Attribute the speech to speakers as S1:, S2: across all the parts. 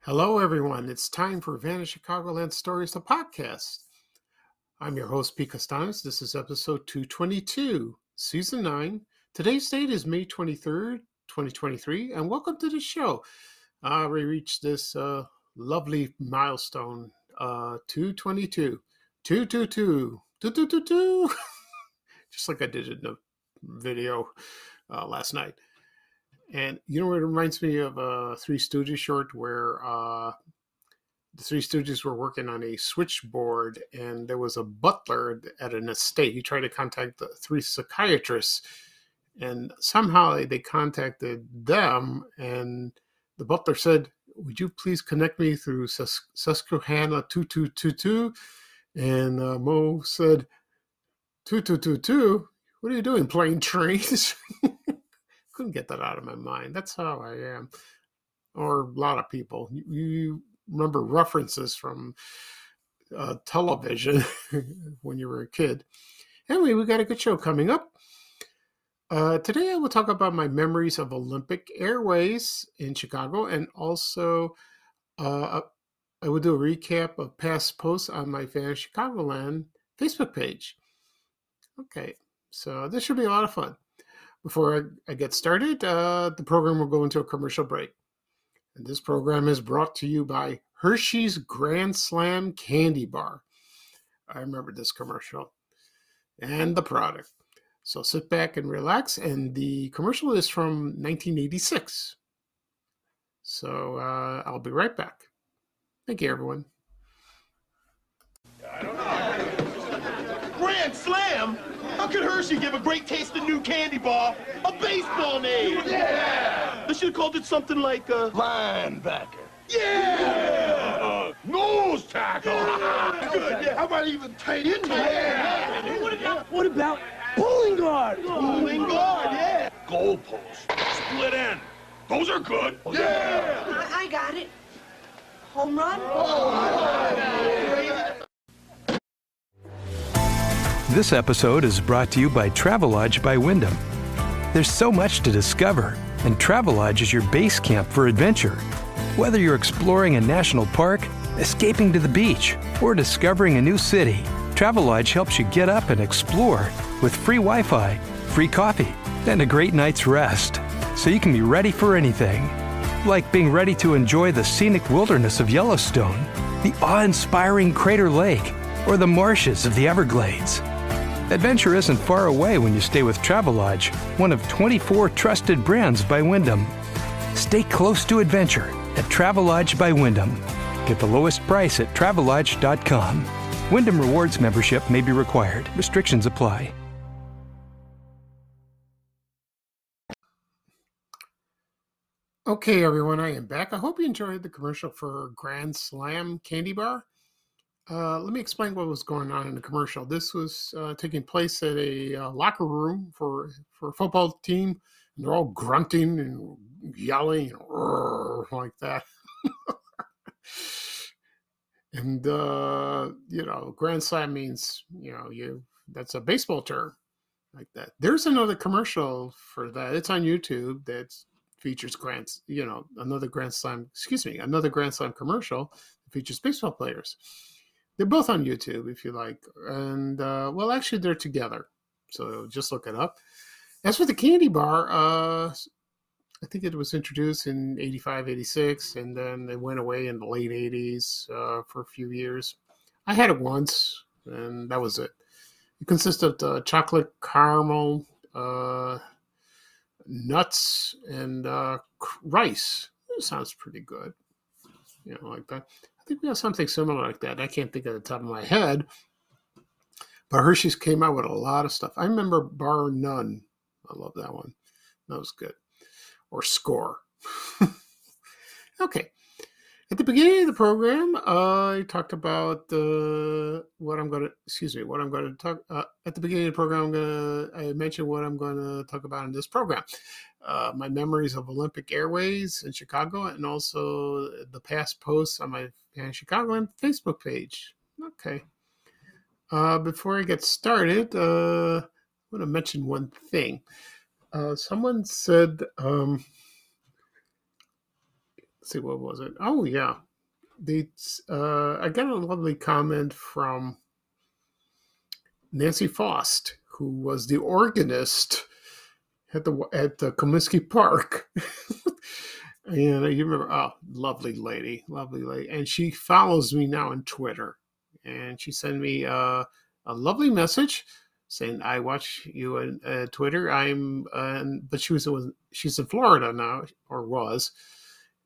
S1: Hello, everyone. It's time for Vanished Chicagoland Stories, the podcast. I'm your host, Pete Costanis. This is episode 222, season 9. Today's date is May 23rd, 2023, and welcome to the show. We reached this lovely milestone, 222, 222, 222, just like I did in the video last night. And you know what it reminds me of a Three Stooges short where the Three Stooges were working on a switchboard and there was a butler at an estate. He tried to contact the three psychiatrists and somehow they contacted them and the butler said, "Would you please connect me through Susquehanna 2222?" And Mo said, 2222? What are you doing, playing trains? Couldn't get that out of my mind. That's how I am. Or a lot of people. You remember references from television when you were a kid. Anyway, we got a good show coming up. Today I will talk about my memories of Olympic Airways in Chicago, and also I will do a recap of past posts on my Vanished Chicagoland Facebook page. Okay, so this should be a lot of fun. Before I get started, the program will go into a commercial break. And this program is brought to you by Hershey's Grand Slam Candy Bar. I remember this commercial and the product. So sit back and relax. And the commercial is from 1986. So I'll be right back. Thank you, everyone.
S2: Grand Slam? How could Hershey give a great tasting new candy bar a baseball name? Yeah! They should have called it something like,
S3: Linebacker.
S2: Yeah! Nose tackle! Good, yeah.
S3: How about even tight end?
S2: Yeah!
S3: What about pulling guard?
S2: Pulling guard, yeah!
S3: Goalpost.
S2: Split end. Those are good.
S3: Yeah!
S4: I got it. Home run?
S5: This episode is brought to you by Travelodge by Wyndham. There's so much to discover, and Travelodge is your base camp for adventure. Whether you're exploring a national park, escaping to the beach, or discovering a new city, Travelodge helps you get up and explore with free Wi-Fi, free coffee, and a great night's rest, so you can be ready for anything. Like being ready to enjoy the scenic wilderness of Yellowstone, the awe-inspiring Crater Lake, or the marshes of the Everglades. Adventure isn't far away when you stay with Travelodge, one of 24 trusted brands by Wyndham. Stay close to adventure at Travelodge by Wyndham. Get the lowest price at Travelodge.com. Wyndham Rewards membership may be required. Restrictions apply.
S1: Okay, everyone, I am back. I hope you enjoyed the commercial for Grand Slam Candy Bar. Let me explain what was going on in the commercial. This was taking place at a locker room for a football team, and they're all grunting and yelling and like that. And Grand Slam means that's a baseball term like that. There's another commercial for that. It's on YouTube that features another Grand Slam commercial that features baseball players. They're both on YouTube, if you like. And, actually, they're together. So just look it up. As for the candy bar, I think it was introduced in 85, 86, and then it went away in the late 80s for a few years. I had it once, and that was it. It consisted of chocolate caramel, nuts, and rice. It sounds pretty good, like that. I think we have something similar like that. I can't think of the top of my head. But Hershey's came out with a lot of stuff. I remember Bar None. I love that one. That was good. Or Score. Okay. At the beginning of the program, I talked about what I'm going to talk at the beginning of the program. I mentioned what I'm going to talk about in this program. My memories of Olympic Airways in Chicago, and also the past posts on my Chicagoland Facebook page. Okay. Before I get started, I want to mention one thing. Someone said let's see, what was it? Oh yeah, I got a lovely comment from Nancy Faust, who was the organist at the Comiskey Park. And you remember, oh, lovely lady. And she follows me now on Twitter. And she sent me a lovely message saying, I watch you on Twitter. But she's in Florida now, or was.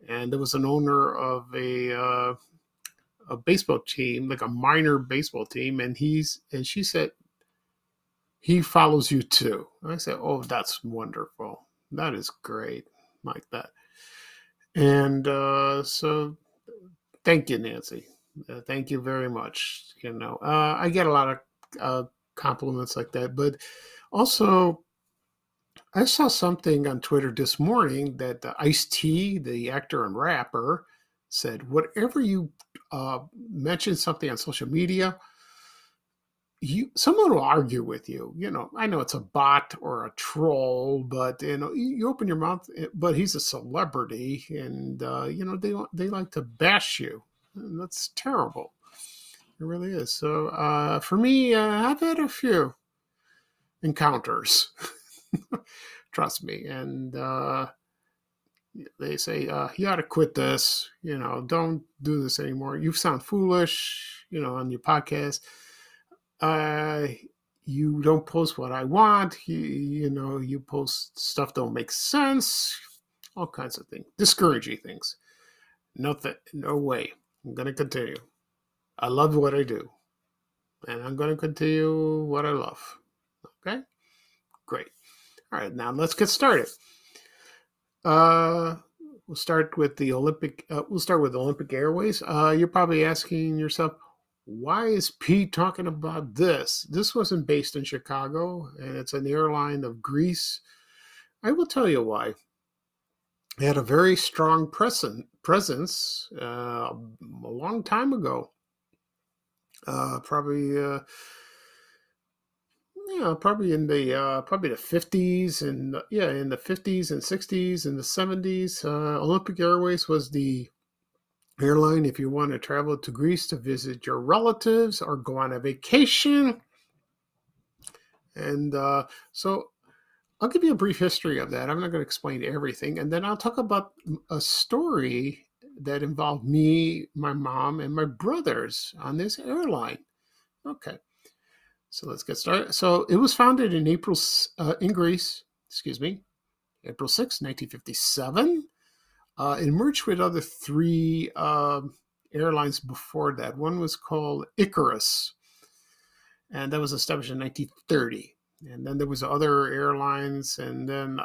S1: And there was an owner of a baseball team, like a minor baseball team. And she said, he follows you too. And I said, oh, that's wonderful. That is great. Like that. And so thank you, Nancy. Thank you very much. I get a lot of compliments like that. But also, I saw something on Twitter this morning that Ice-T, the actor and rapper, said, whatever you mention something on social media, someone will argue with you. I know it's a bot or a troll, but you open your mouth. But he's a celebrity, and they like to bash you, and that's terrible. It really is. So for me, I've had a few encounters. Trust me, and they say you ought to quit this. Don't do this anymore. You sound foolish. On your podcast. You don't post what I want. You post stuff don't make sense. All kinds of things, discouraging things. Nothing, no way. I'm going to continue. I love what I do, and I'm going to continue what I love. Okay, great. All right, now let's get started. We'll start with the Olympic. We'll start with Olympic Airways. You're probably asking yourself, why is Pete talking about this? This wasn't based in Chicago, and it's an airline of Greece. I will tell you why. It had a very strong presence a long time ago. Probably in the 50s, and in the 50s and 60s and the 70s. Olympic Airways was the airline if you want to travel to Greece to visit your relatives or go on a vacation. And so I'll give you a brief history of that. I'm not going to explain everything. And then I'll talk about a story that involved me, my mom, and my brothers on this airline. Okay. So let's get started. So it was founded in Greece, April 6, 1957. It merged with other three airlines before that. One was called Icarus, and that was established in 1930. And then there was other airlines, and then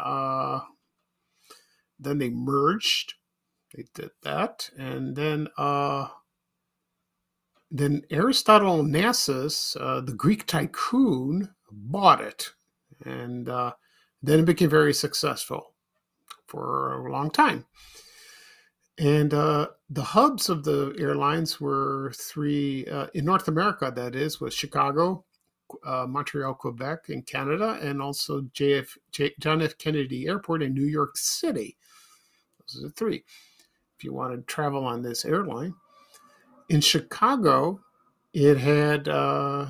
S1: they merged. They did that, and then Aristotle Onassis, the Greek tycoon, bought it, and then it became very successful for a long time. And the hubs of the airlines were three in North America. That was Chicago, Montreal, Quebec, in Canada, and also John F. Kennedy Airport in New York City. Those are the three. If you want to travel on this airline, in Chicago, it had you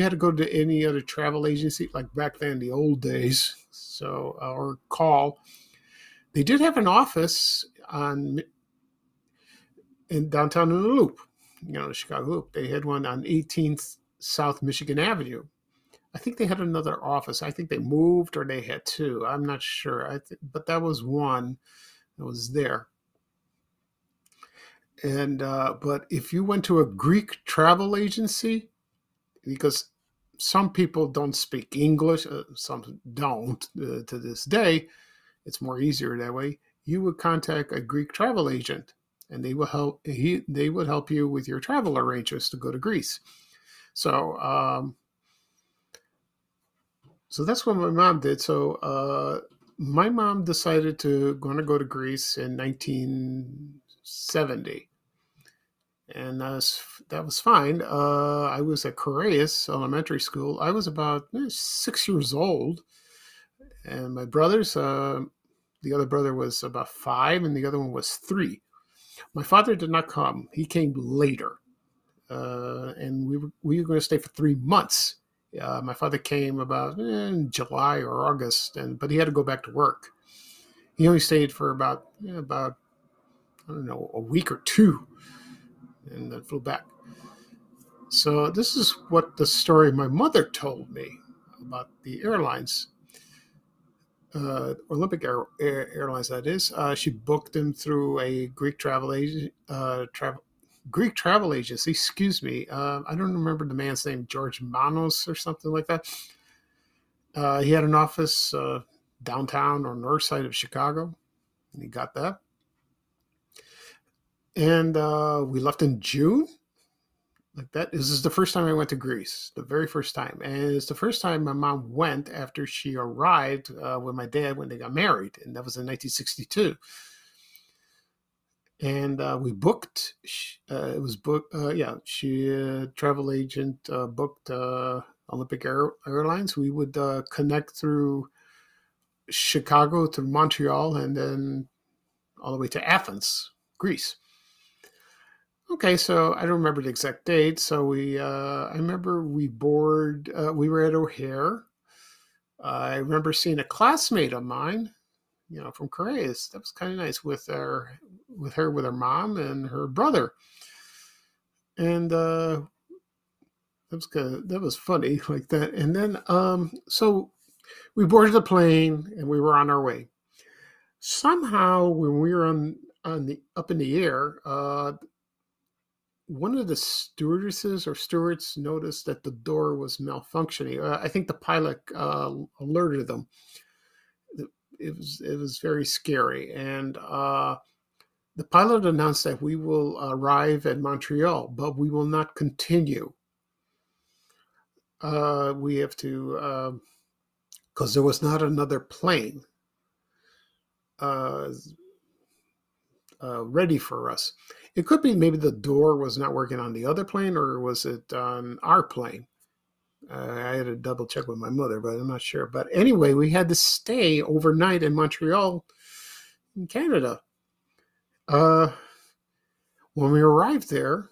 S1: had to go to any other travel agency, like back then, the old days. So or call. They did have an office in downtown in the Loop, the Chicago Loop. They had one on 18th South Michigan Avenue. I think they had another office. I think they moved, or they had two. I'm not sure. But that was one that was there. And but if you went to a Greek travel agency, because some people don't speak English, some don't to this day. It's more easier that way. You would contact a Greek travel agent, and they will help. They would help you with your travel arrangements to go to Greece. So, so that's what my mom did. So, my mom decided to go to Greece in 1970, and that was fine. I was at Correas Elementary School. I was about 6 years old, and my brothers. The other brother was about 5, and the other one was 3. My father did not come. He came later, and we were going to stay for 3 months. My father came about in July or August, but he had to go back to work. He only stayed for about I don't know, a week or 2, and then flew back. So this is what the story my mother told me about the airlines, Olympic Airlines. That is, she booked them through a Greek travel agent. Greek travel agency. Excuse me. I don't remember the man's name, George Manos or something like that. He had an office downtown or north side of Chicago, and he got that. And we left in June. Like that. This is the first time I went to Greece, the very first time. And it's the first time my mom went after she arrived with my dad when they got married. And that was in 1962. And we booked, it was booked, travel agent booked Olympic Airlines. We would connect through Chicago to Montreal and then all the way to Athens, Greece. Okay, so I don't remember the exact date. So I remember we were at O'Hare. I remember seeing a classmate of mine, from Korea. That was kind of nice with her, with her mom and her brother. And that was good. That was funny like that. And then, so we boarded the plane and we were on our way. Somehow when we were up in the air, one of the stewardesses or stewards noticed that the door was malfunctioning. I think the pilot alerted them. It was very scary, and the pilot announced that we will arrive at Montreal, but we will not continue. We have to, because there was not another plane ready for us. It could be maybe the door was not working on the other plane, or was it on our plane? I had to double check with my mother, but I'm not sure. But anyway, we had to stay overnight in Montreal, in Canada. When we arrived there,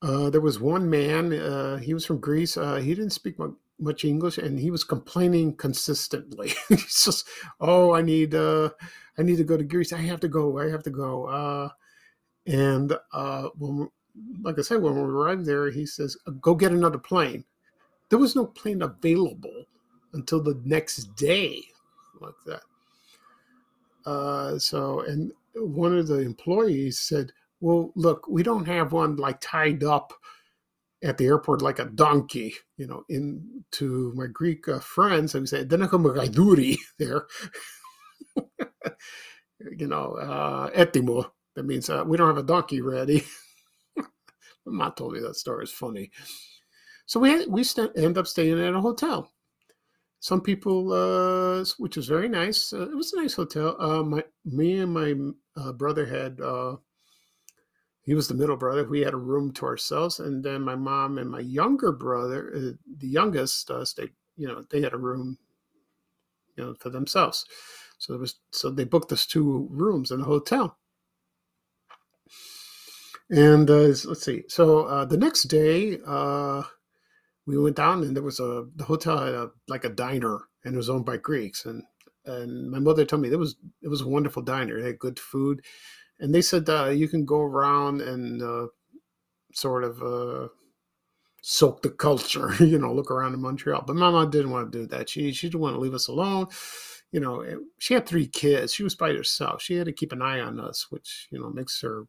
S1: there was one man. He was from Greece. He didn't speak much English, and he was complaining consistently. He's just, "Oh, I need to go to Greece. I have to go. And like I said, when we arrived there, he says, "Go get another plane." There was no plane available until the next day, like that. And one of the employees said, "Well, look, we don't have one like tied up at the airport like a donkey." To my Greek friends, I would say, "Δεν έχουμε γαϊδούρι there." Etimo. That means we don't have a donkey ready. My mom told me that story is funny. So we end up staying at a hotel. Some people, which was very nice. It was a nice hotel. Me and my brother had. He was the middle brother. We had a room to ourselves, and then my mom and my younger brother, the youngest, stayed. They had a room, for themselves. So they booked us 2 rooms in a hotel. And let's see. So the next day, we went down, and there was the hotel had like a diner, and it was owned by Greeks. And my mother told me it was a wonderful diner. They had good food, and they said you can go around and sort of soak the culture, look around in Montreal. But my mom didn't want to do that. She didn't want to leave us alone. She had 3 kids. She was by herself. She had to keep an eye on us, which makes her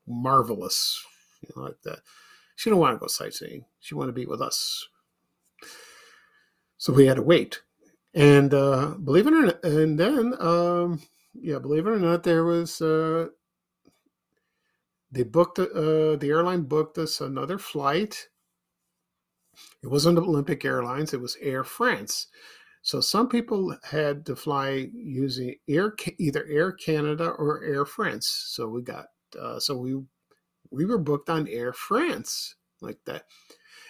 S1: marvelous, like that. She didn't want to go sightseeing. She wanted to be with us. So we had to wait. And believe it or not, and then, believe it or not, there was, they booked, the airline booked us another flight. It wasn't Olympic Airlines. It was Air France. So some people had to fly using either Air Canada or Air France. So we got, we were booked on Air France, like that.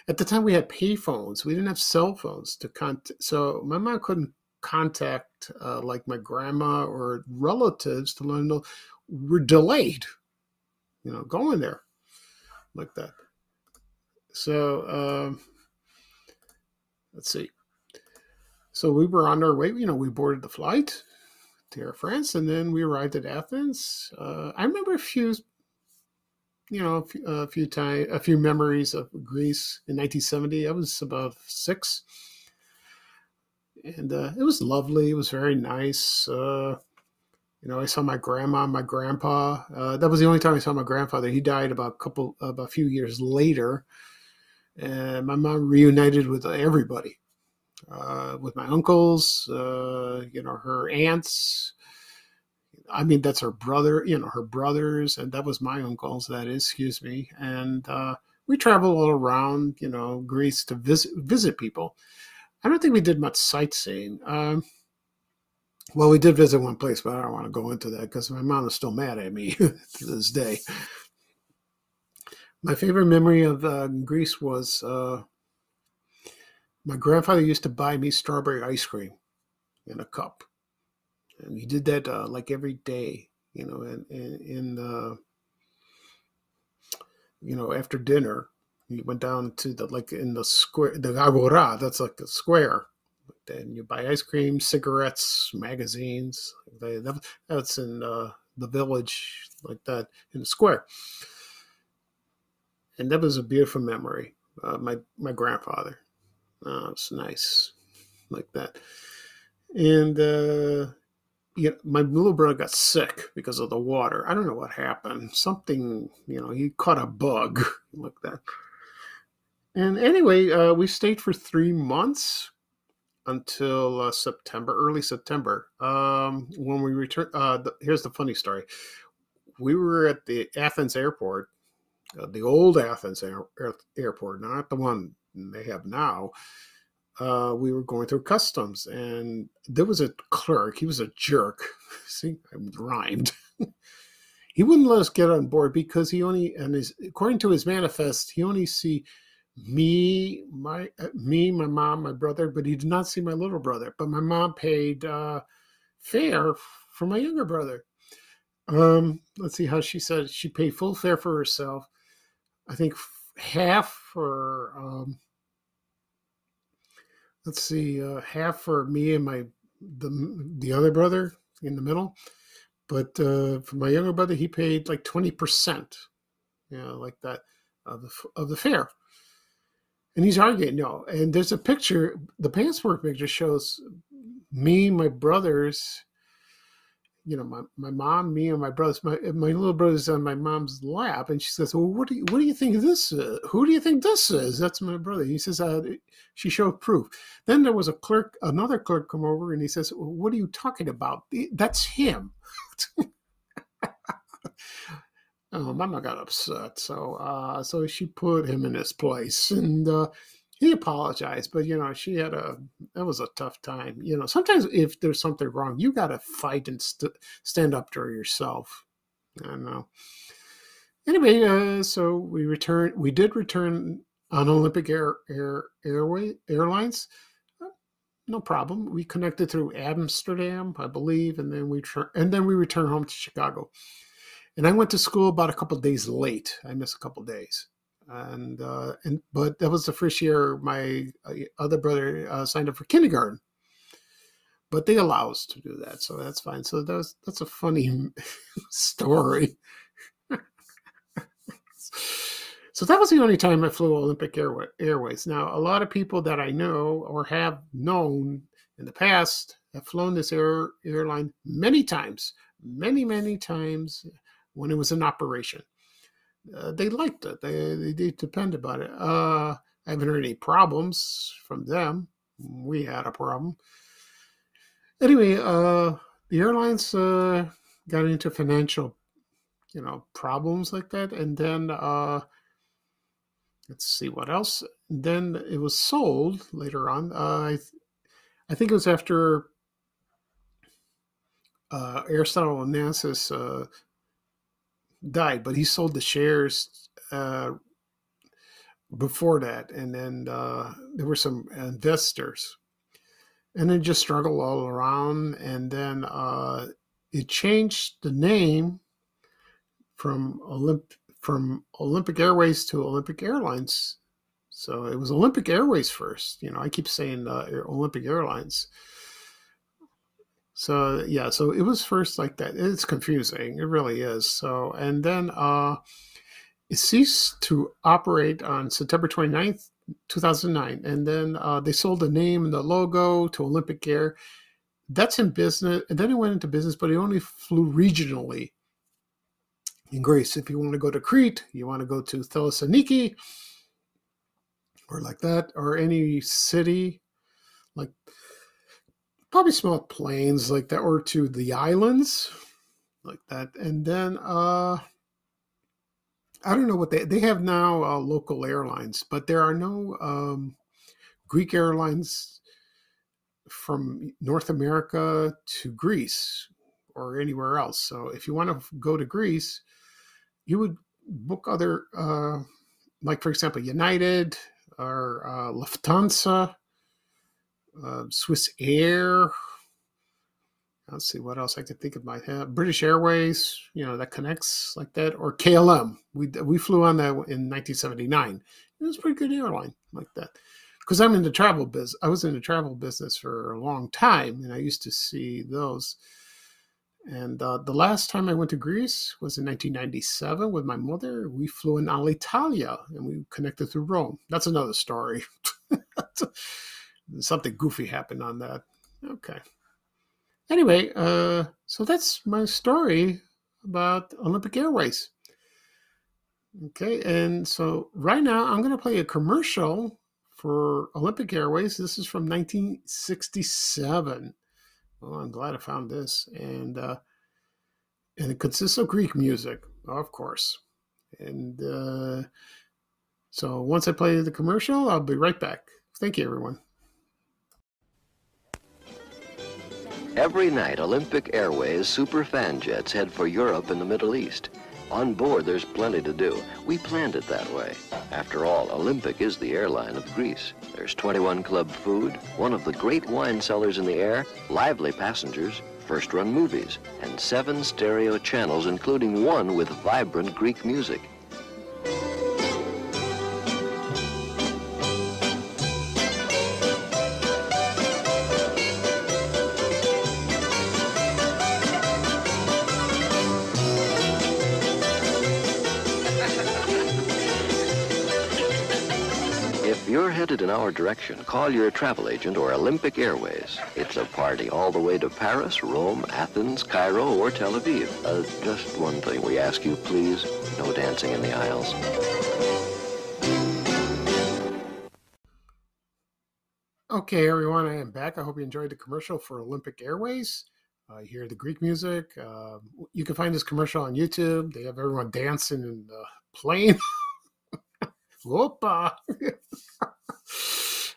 S1: At the time, we had pay phones. We didn't have cell phones to contact. So my mom couldn't contact like my grandma or relatives to let them know we're delayed, going there like that. So let's see. So we were on our way. We boarded the flight to Air France, and then we arrived at Athens. I remember a few memories of Greece in 1970. I was about 6, and it was lovely. It was very nice. I saw my grandma, and my grandpa. That was the only time I saw my grandfather. He died about a few years later, and my mom reunited with everybody, with my uncles, her aunts. I mean, that's her brother, her brothers, and that was my uncles, that is, excuse me. And we traveled all around, Greece to visit people. I don't think we did much sightseeing. Well, we did visit one place, but I don't want to go into that because my mom is still mad at me to this day. My favorite memory of Greece was my grandfather used to buy me strawberry ice cream in a cup. And he did that like every day, after dinner, he went down to in the square, the agora, that's like the square. Then you buy ice cream, cigarettes, magazines. That's in the village like that in the square. And that was a beautiful memory. My grandfather. It's nice like that. And my little brother got sick because of the water. I don't know what happened. Something, he caught a bug like that. And anyway, we stayed for 3 months until early September. When we returned, here's the funny story. We were at the Athens airport, the old Athens airport, not the one they have now. We were going through customs, and there was a clerk. He was a jerk. See, I rhymed. He wouldn't let us get on board because according to his manifest, he only see me, my mom, my brother, but he did not see my little brother. But my mom paid fare for my younger brother. Let's see how she said she paid full fare for herself. I think half for half for me and the other brother in the middle. But for my younger brother, he paid like 20%, like that of the fare. And he's arguing, no. And there's a picture, the passport picture shows me, my brothers, my mom, me, and my brothers. My little brother's on my mom's lap, and she says, "Well, what do you think this is? Who do you think this is?" That's my brother. He says, she showed proof. Then there was another clerk come over, and he says, well, "What are you talking about? That's him." Oh, Mama got upset, so she put him in his place, and he apologized. But that was a tough time. Sometimes if there's something wrong, you got to fight and stand up for yourself. I don't know. Anyway, so we returned. We did return on Olympic Airlines. No problem. We connected through Amsterdam, I believe, and then we returned home to Chicago. And I went to school about a couple of days late. I missed a couple of days, but that was the first year my other brother signed up for kindergarten. But they allow us to do that, so that's fine. So that's a funny story. So that was the only time I flew Olympic Airways. Now, a lot of people that I know or have known in the past have flown this airline many times, many times. When it was in operation, they liked it. They depended on it. I haven't heard any problems from them. We had a problem. Anyway, the airlines got into financial, problems like that, and then let's see what else. And then it was sold later on. I think it was after Aristotle Onassis died, but he sold the shares before that, and then there were some investors, and then just struggled all around. And then it changed the name from Olympic Airways to Olympic Airlines. So it was Olympic Airways first. I keep saying Olympic Airlines. So yeah, so it was first like that. It's confusing. It really is. So, and then it ceased to operate on September 29th, 2009. And then they sold the name and the logo to Olympic Air. That's in business. And then it went into business, but it only flew regionally in Greece. If you want to go to Crete, you want to go to Thessaloniki, or like that, or any city, like probably small planes like that, or to the islands like that. And then I don't know what they have now, local airlines, but there are no Greek airlines from North America to Greece or anywhere else. So if you want to go to Greece, you would book other, like for example, United or Lufthansa, Swiss Air. Let's see what else I could think of my head. British Airways, that connects like that, or KLM. We flew on that in 1979. It was a pretty good airline like that. Because I'm in the travel business. I was in the travel business for a long time, and I used to see those. And the last time I went to Greece was in 1997 with my mother. We flew in Alitalia, and we connected through Rome. That's another story. Something goofy happened on that. Okay. Anyway, so that's my story about Olympic Airways. Okay, and so right now I'm going to play a commercial for Olympic Airways. This is from 1967. Well, I'm glad I found this. And it consists of Greek music, of course. And so once I play the commercial, I'll be right back. Thank you, everyone.
S6: Every night, Olympic Airways super fan jets head for Europe and the Middle East. On board, there's plenty to do. We planned it that way. After all, Olympic is the airline of Greece. There's 21 club food, one of the great wine cellars in the air, lively passengers, first-run movies, and 7 stereo channels, including one with vibrant Greek music. If you're headed in our direction, call your travel agent or Olympic Airways. It's a party all the way to Paris, Rome, Athens, Cairo, or Tel Aviv. Just one thing we ask you, please. No dancing in the aisles.
S1: Okay, everyone, I am back. I hope you enjoyed the commercial for Olympic Airways. You hear the Greek music. You can find this commercial on YouTube. They have everyone dancing in the plane. Whoopa!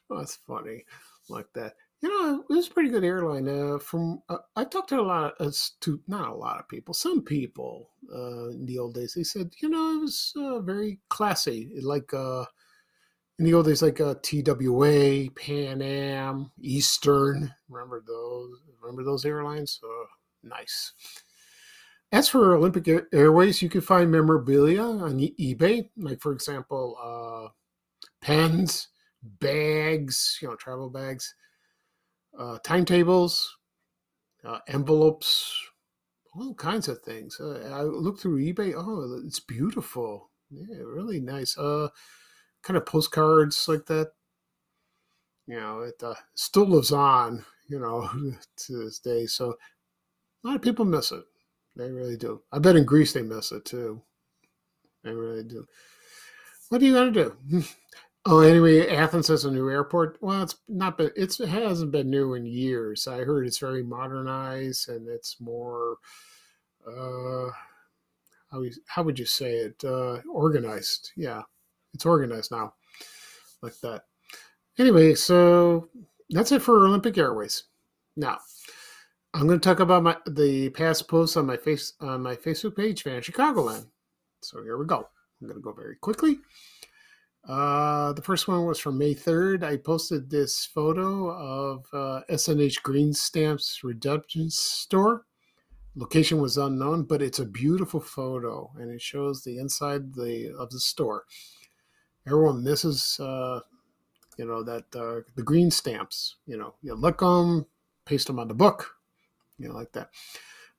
S1: That's funny, like that. It was a pretty good airline. I talked to not a lot of people, some people in the old days. They said, it was very classy, like in the old days, like TWA, Pan Am, Eastern. Remember those? Remember those airlines? Nice. As for Olympic Airways, you can find memorabilia on eBay, like for example, pens, bags, travel bags, timetables, envelopes, all kinds of things. I looked through eBay. Oh, it's beautiful. Yeah, really nice. Kind of postcards like that. It still lives on, to this day. So a lot of people miss it. They really do. I bet in Greece they miss it too. They really do. What are you going to do? Oh, anyway, Athens has a new airport. Well, it hasn't been new in years. I heard it's very modernized and it's more, how would you say it? Organized. Yeah, it's organized now, like that. Anyway, so that's it for Olympic Airways. Now, I'm going to talk about the past posts on my Facebook page, Van Chicagoland. So here we go. I'm going to go very quickly. The first one was from May 3rd. I posted this photo of SNH Green Stamps Redemption Store. Location was unknown, but it's a beautiful photo, and it shows the inside of the store. Everyone misses, the green stamps. You lick them, paste them on the book, like that.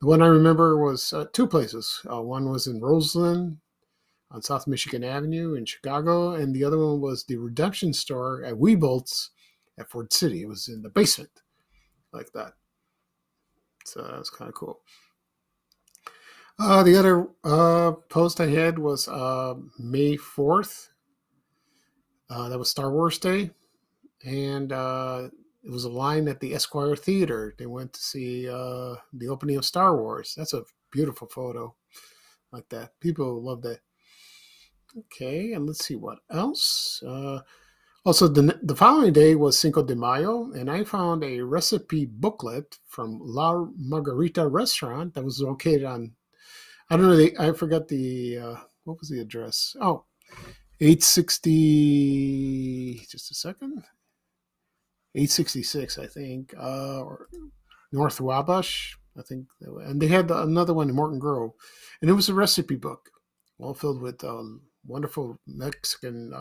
S1: The one I remember was two places. One was in Roseland on South Michigan Avenue in Chicago, and the other one was the Redemption Store at Weebolt's at Ford City. It was in the basement, like that. So that was kind of cool. The other post I had was May 4th. That was Star Wars Day. And it was a line at the Esquire Theater. They went to see the opening of Star Wars. That's a beautiful photo, like that. People love that. Okay, and let's see what else. Also, the following day was Cinco de Mayo, and I found a recipe booklet from La Margarita Restaurant that was located on, I don't know, I forgot what was the address? Oh, 860, just a second. 866, I think, or North Wabash, I think. And they had another one in Morton Grove. And it was a recipe book, all filled with wonderful Mexican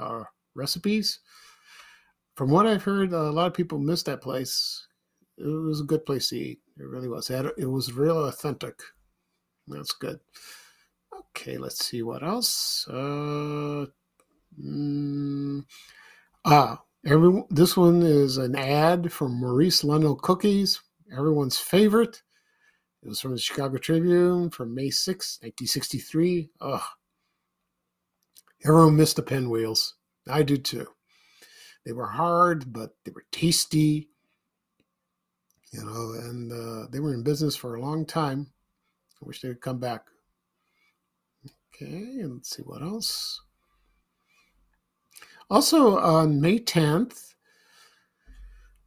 S1: recipes. From what I've heard, a lot of people miss that place. It was a good place to eat. It really was. It was real authentic. That's good. Okay, let's see what else. This one is an ad from Maurice Leno Cookies, everyone's favorite. It was from the Chicago Tribune from May 6, 1963. Ugh. Everyone missed the pinwheels. I do too. They were hard, but they were tasty, and they were in business for a long time. I wish they would come back. Okay, and let's see what else. Also, on May 10th,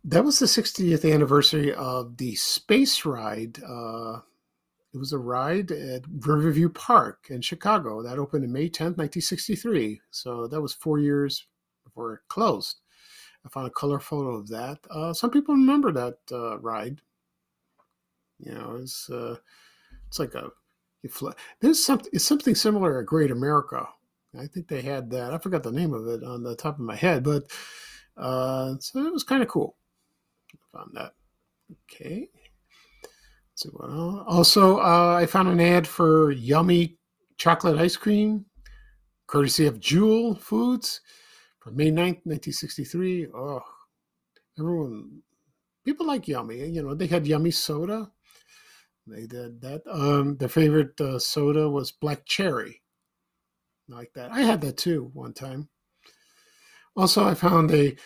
S1: that was the 60th anniversary of the space ride. It was a ride at Riverview Park in Chicago. That opened on May 10th, 1963. So that was 4 years before it closed. I found a color photo of that. Some people remember that ride. It's like it's something similar at Great America. I think they had that. I forgot the name of it on the top of my head, but so it was kind of cool. I found that. Okay. Let's see what else. Also, I found an ad for yummy chocolate ice cream, courtesy of Jewel Foods, from May 9th, 1963. Oh, people like yummy. They had yummy soda. They did that. Their favorite soda was black cherry. Like that. I had that too one time. Also, I found a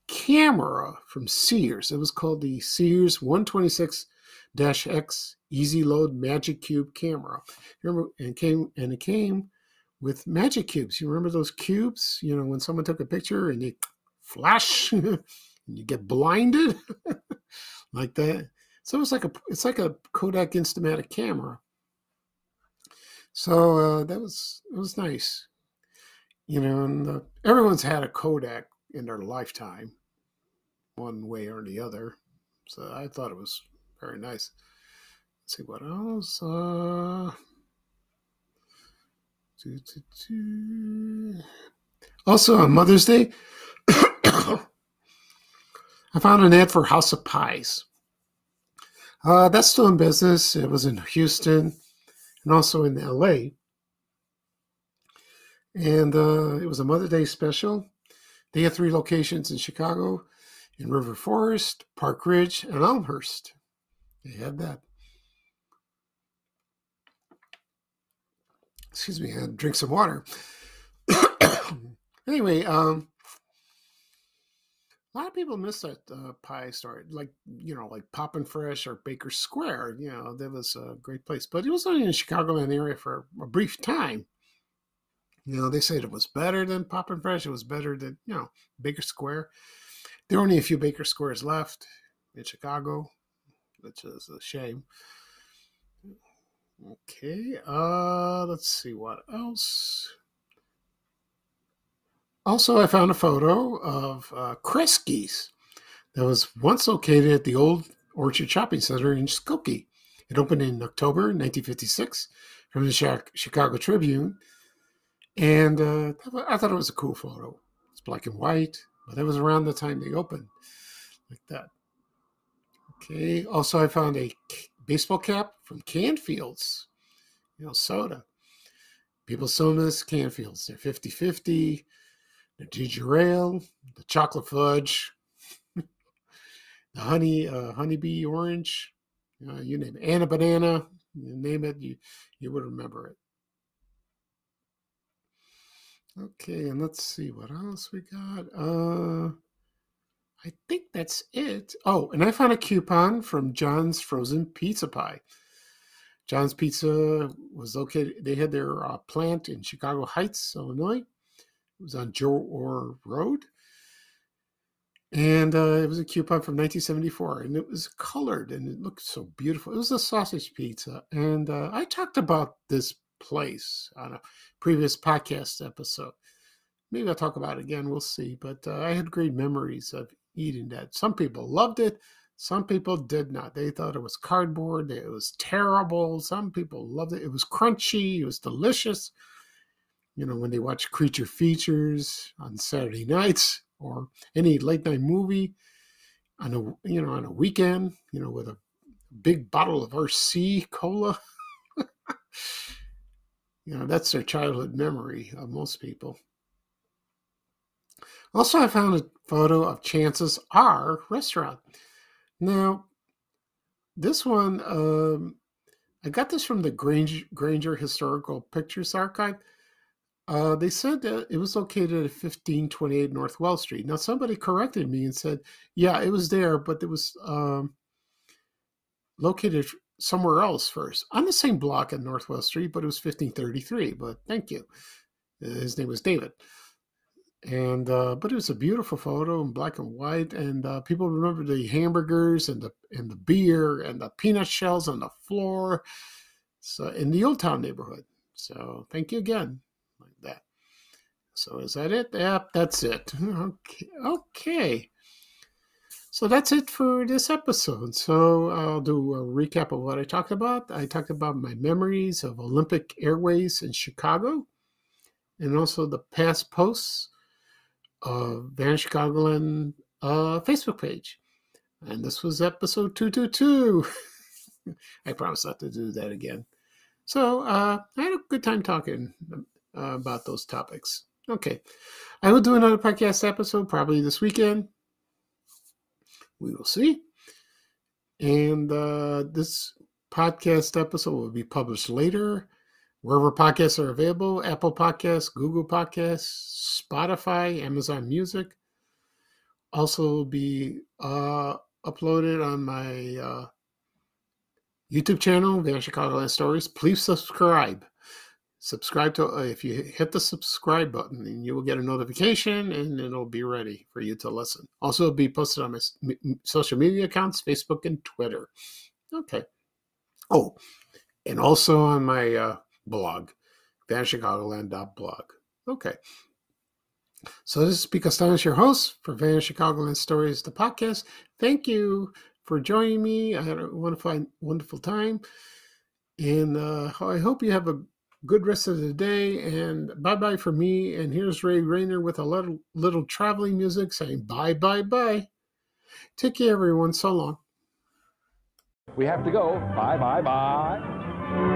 S1: camera from Sears. It was called the Sears 126-X Easy Load Magic Cube camera. Remember, it came with magic cubes. You remember those cubes? When someone took a picture and you flash and you get blinded like that. So it's like a Kodak Instamatic camera. So it was nice, and everyone's had a Kodak in their lifetime, one way or the other. So I thought it was very nice. Let's see what else. Also on Mother's Day, I found an ad for House of Pies. That's still in business. It was in Houston and also in LA. And it was a Mother's Day special. They had 3 locations in Chicago, in River Forest, Park Ridge, and Elmhurst. They had that. Excuse me, I had to drink some water. Anyway, a lot of people miss that pie store, like Poppin' Fresh or Baker Square. That was a great place, but it was only in the Chicagoland area for a brief time. They said it was better than Poppin' Fresh. It was better than Baker Square. There are only a few Baker Squares left in Chicago, which is a shame. Okay, let's see what else. Also, I found a photo of Kresge's that was once located at the old Orchard Shopping Center in Skokie. It opened in October 1956 from the Chicago Tribune. And I thought it was a cool photo. It's black and white, but that was around the time they opened, like that. Okay. Also, I found a baseball cap from Canfields, soda. People selling this Canfields. They're 50-50. The ginger ale, the chocolate fudge, the honeybee orange, you name it. Anna banana, you name it, you would remember it. Okay, and let's see what else we got. I think that's it. Oh, and I found a coupon from John's Frozen Pizza Pie. John's Pizza was located, they had their plant in Chicago Heights, Illinois. It was on Joe Orr Road. And it was a coupon from 1974, and it was colored, and it looked so beautiful. It was a sausage pizza. And I talked about this place on a previous podcast episode. Maybe I'll talk about it again. We'll see. But I had great memories of eating that. Some people loved it. Some people did not. They thought it was cardboard. It was terrible. Some people loved it. It was crunchy. It was delicious. When they watch Creature Features on Saturday nights or any late night movie on a weekend, with a big bottle of RC cola. That's their childhood memory of most people. Also, I found a photo of Chances Are restaurant. Now, this one, I got this from the Granger Historical Pictures Archive. They said that it was located at 1528 North Wells Street. Now, somebody corrected me and said, yeah, it was there, but it was located somewhere else first. On the same block at North Wells Street, but it was 1533. But thank you. His name was David. And but it was a beautiful photo in black and white, and people remember the hamburgers and the beer and the peanut shells on the floor. So in the Old Town neighborhood. So thank you again. Like that. So is that it? Yep, that's it. Okay. So that's it for this episode. So I'll do a recap of what I talked about. I talked about my memories of Olympic Airways in Chicago, and also the past posts of Van Chicagoland Facebook page. And this was episode 222. I promise not to do that again. So I had a good time talking about those topics. Okay. I will do another podcast episode probably this weekend. We will see. And this podcast episode will be published later, wherever podcasts are available: Apple Podcasts, Google Podcasts, Spotify, Amazon Music. Also will be uploaded on my YouTube channel, Van Chicagoland Stories. Please subscribe. Subscribe to, if you hit the subscribe button, then you will get a notification and it'll be ready for you to listen. Also, it'll be posted on my social media accounts, Facebook and Twitter. Okay. Oh, and also on my blog, vanchicagoland.blog. Okay. So this is Pete Costanis, your host for Van Chicagoland Stories, the podcast. Thank you for joining me. I had a wonderful time. And I hope you have a good rest of the day. And bye-bye for me. And here's Ray Rayner with a little traveling music saying bye, bye, bye. Take care, everyone. So long.
S7: We have to go. Bye, bye, bye.